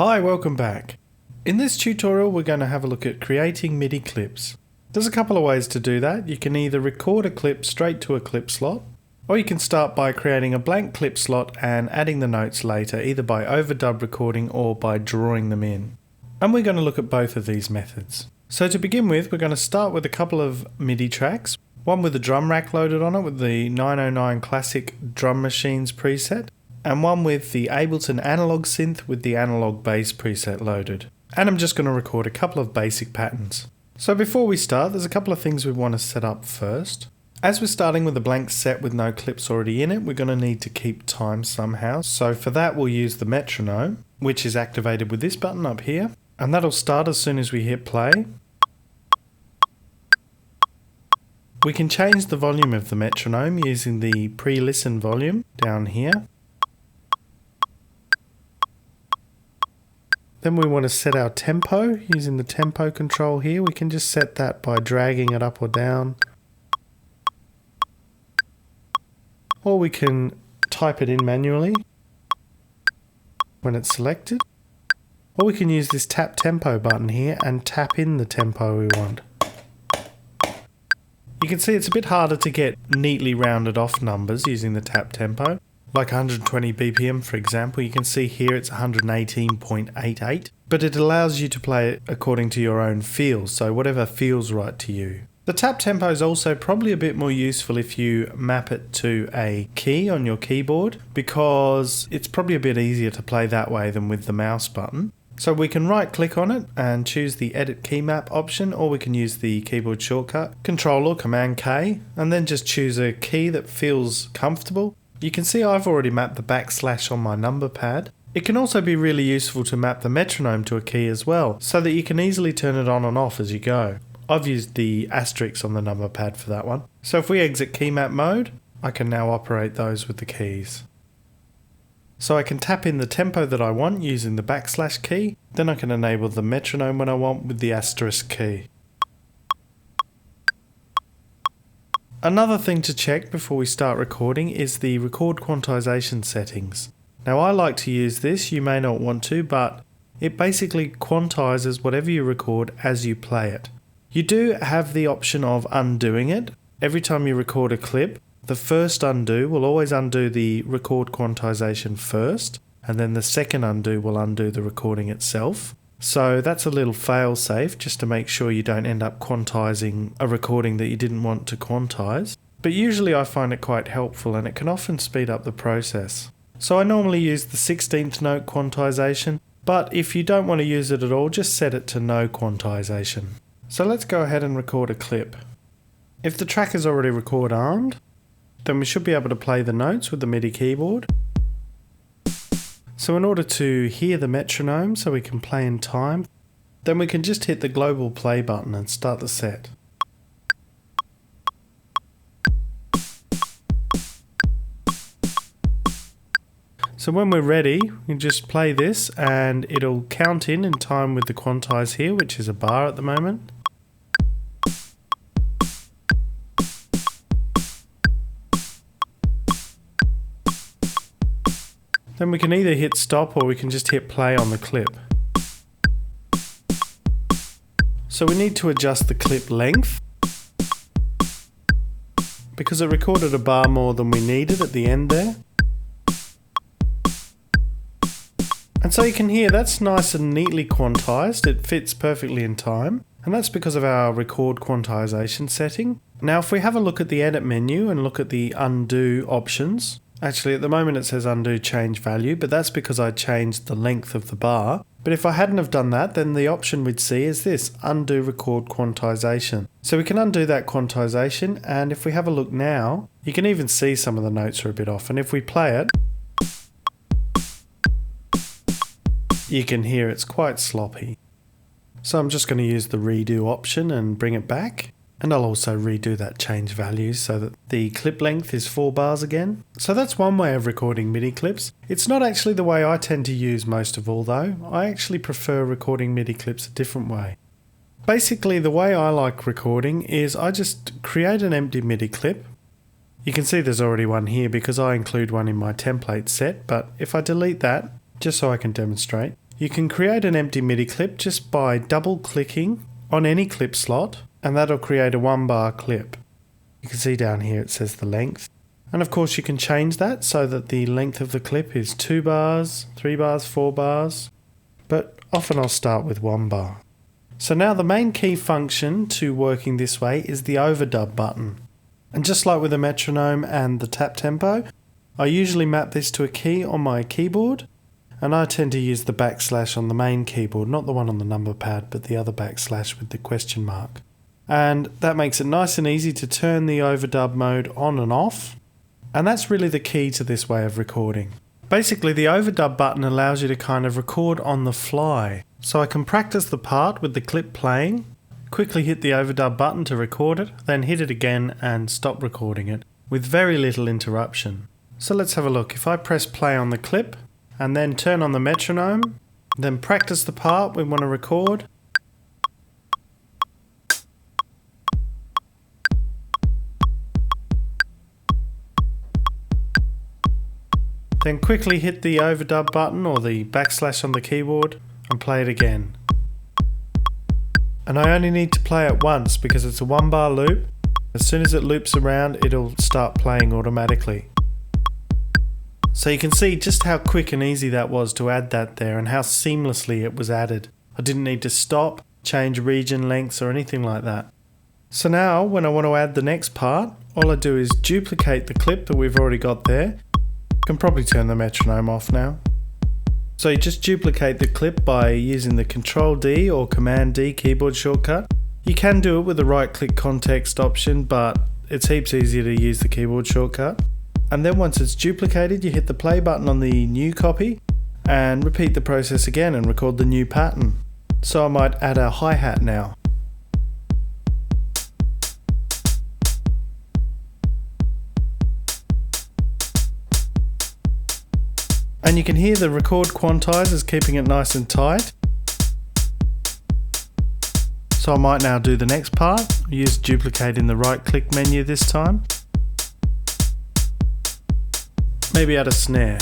Hi, welcome back. In this tutorial we're going to have a look at creating MIDI clips. There's a couple of ways to do that. You can either record a clip straight to a clip slot, or you can start by creating a blank clip slot and adding the notes later, either by overdub recording or by drawing them in. And we're going to look at both of these methods. So to begin with, we're going to start with a couple of MIDI tracks, one with a drum rack loaded on it with the 909 Classic Drum Machines preset, and one with the Ableton analog synth with the analog bass preset loaded. And I'm just going to record a couple of basic patterns. So before we start, there's a couple of things we want to set up first. As we're starting with a blank set with no clips already in it, we're going to need to keep time somehow. So for that we'll use the metronome, which is activated with this button up here. And that'll start as soon as we hit play. We can change the volume of the metronome using the pre-listen volume down here. Then we want to set our tempo using the tempo control here. We can just set that by dragging it up or down. Or we can type it in manually when it's selected. Or we can use this tap tempo button here and tap in the tempo we want. You can see it's a bit harder to get neatly rounded off numbers using the tap tempo. Like 120 BPM for example, you can see here it's 118.88, but it allows you to play it according to your own feel, so whatever feels right to you. The tap tempo is also probably a bit more useful if you map it to a key on your keyboard, because it's probably a bit easier to play that way than with the mouse button. So we can right click on it and choose the edit key map option, or we can use the keyboard shortcut, Control or Command K, and then just choose a key that feels comfortable. You can see I've already mapped the backslash on my number pad. It can also be really useful to map the metronome to a key as well, so that you can easily turn it on and off as you go. I've used the asterisk on the number pad for that one. So if we exit key map mode, I can now operate those with the keys. So I can tap in the tempo that I want using the backslash key, then I can enable the metronome when I want with the asterisk key. Another thing to check before we start recording is the record quantization settings. Now I like to use this, you may not want to, but it basically quantizes whatever you record as you play it. You do have the option of undoing it. Every time you record a clip, the first undo will always undo the record quantization first, and then the second undo will undo the recording itself. So that's a little fail safe just to make sure you don't end up quantizing a recording that you didn't want to quantize. But usually I find it quite helpful and it can often speed up the process. So I normally use the 16th note quantization, but if you don't want to use it at all, just set it to no quantization. So let's go ahead and record a clip. If the track is already record armed, then we should be able to play the notes with the MIDI keyboard. So in order to hear the metronome so we can play in time, then we can just hit the global play button and start the set. So when we're ready, we just play this and it'll count in time with the quantize here, which is a bar at the moment. Then we can either hit stop or we can just hit play on the clip. So we need to adjust the clip length because it recorded a bar more than we needed at the end there. And so you can hear that's nice and neatly quantized, it fits perfectly in time, and that's because of our record quantization setting. Now if we have a look at the edit menu and look at the undo options, actually at the moment it says undo change value, but that's because I changed the length of the bar. But if I hadn't have done that, then the option we'd see is this, undo record quantization. So we can undo that quantization, and if we have a look now, you can even see some of the notes are a bit off, and if we play it, you can hear it's quite sloppy. So I'm just going to use the redo option and bring it back. And I'll also redo that change value so that the clip length is 4 bars again. So that's one way of recording MIDI clips. It's not actually the way I tend to use most of all though. I actually prefer recording MIDI clips a different way. Basically the way I like recording is I just create an empty MIDI clip. You can see there's already one here because I include one in my template set, but if I delete that, just so I can demonstrate, You can create an empty MIDI clip just by double clicking on any clip slot, and that'll create a 1-bar clip. You can see down here it says the length. And of course you can change that so that the length of the clip is 2 bars, 3 bars, 4 bars. But often I'll start with 1 bar. So now the main key function to working this way is the overdub button. And just like with the metronome and the tap tempo, I usually map this to a key on my keyboard, and I tend to use the backslash on the main keyboard, not the one on the number pad, but the other backslash with the question mark. And that makes it nice and easy to turn the overdub mode on and off, and that's really the key to this way of recording. Basically, the overdub button allows you to kind of record on the fly. So I can practice the part with the clip playing, quickly hit the overdub button to record it, then hit it again and stop recording it with very little interruption. So let's have a look. If I press play on the clip and then turn on the metronome, then practice the part we want to record. Then quickly hit the overdub button or the backslash on the keyboard and play it again. And I only need to play it once because it's a 1-bar loop. As soon as it loops around, it'll start playing automatically. So you can see just how quick and easy that was to add that there and how seamlessly it was added. I didn't need to stop, change region lengths or anything like that. So now when I want to add the next part, all I do is duplicate the clip that we've already got there. Can probably turn the metronome off now. So you just duplicate the clip by using the Control D or Command D keyboard shortcut. You can do it with the right click context option, but it's heaps easier to use the keyboard shortcut. And then once it's duplicated, you hit the play button on the new copy and repeat the process again and record the new pattern. So I might add a hi-hat now. And you can hear the record quantizers keeping it nice and tight. So I might now do the next part, use duplicate in the right click menu this time. Maybe add a snare.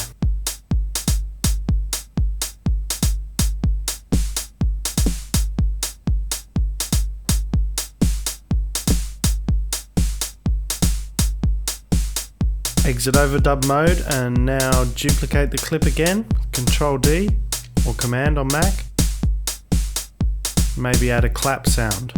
Exit overdub mode and now duplicate the clip again, Control D or Command on Mac. Maybe add a clap sound.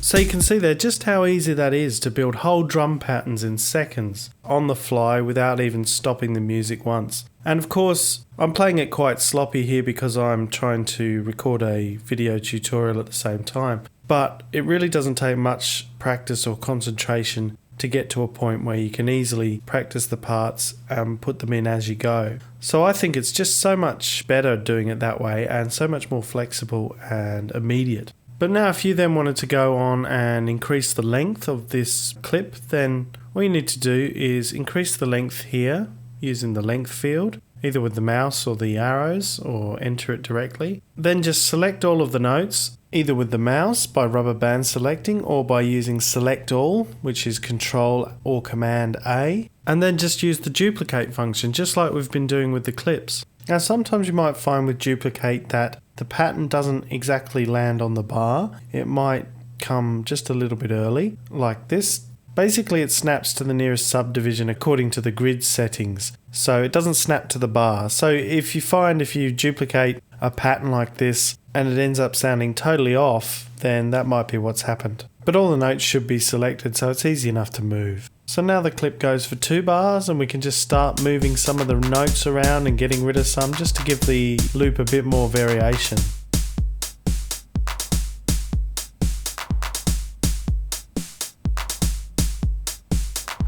So you can see there just how easy that is to build whole drum patterns in seconds on the fly without even stopping the music once. And of course, I'm playing it quite sloppy here because I'm trying to record a video tutorial at the same time. But it really doesn't take much practice or concentration to get to a point where you can easily practice the parts and put them in as you go. So I think it's just so much better doing it that way and so much more flexible and immediate. But now if you then wanted to go on and increase the length of this clip, then all you need to do is increase the length here using the length field, either with the mouse or the arrows, or enter it directly. Then just select all of the notes, either with the mouse by rubber band selecting or by using select all, which is Control or Command A, and then just use the duplicate function just like we've been doing with the clips. Now sometimes you might find with duplicate that the pattern doesn't exactly land on the bar. It might come just a little bit early, like this. Basically it snaps to the nearest subdivision according to the grid settings, so it doesn't snap to the bar. So if you duplicate a pattern like this and it ends up sounding totally off, then that might be what's happened. But all the notes should be selected, so it's easy enough to move. So now the clip goes for 2 bars and we can just start moving some of the notes around and getting rid of some just to give the loop a bit more variation.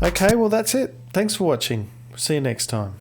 Okay, well that's it. Thanks for watching. See you next time.